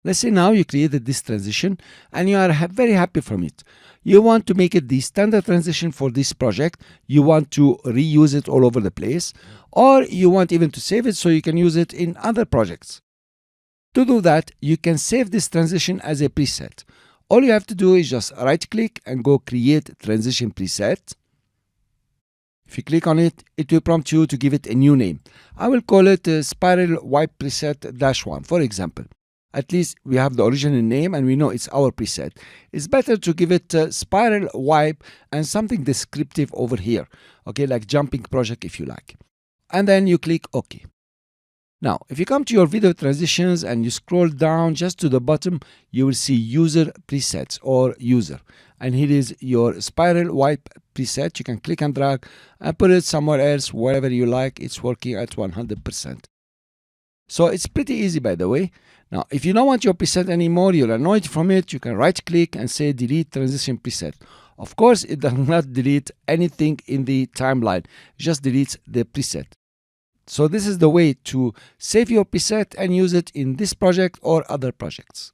Let's say now you created this transition and you are very happy from it. You want to make it the standard transition for this project. You want to reuse it all over the place, or you want even to save it so you can use it in other projects. To do that, you can save this transition as a preset. All you have to do is just right click and go create transition preset. If you click on it, it will prompt you to give it a new name. I will call it spiral wipe preset -1, for example. At least we have the original name and we know it's our preset. It's better to give it spiral wipe and something descriptive over here, okay, like jumping project if you like. And then you click OK. Now, if you come to your video transitions and you scroll down just to the bottom, you will see user presets or user. And here is your spiral wipe preset. You can click and drag and put it somewhere else, wherever you like. It's working at 100%. So it's pretty easy, by the way. Now, if you don't want your preset anymore, you're annoyed from it, you can right click and say delete transition preset. Of course, it does not delete anything in the timeline, it just deletes the preset. So this is the way to save your preset and use it in this project or other projects.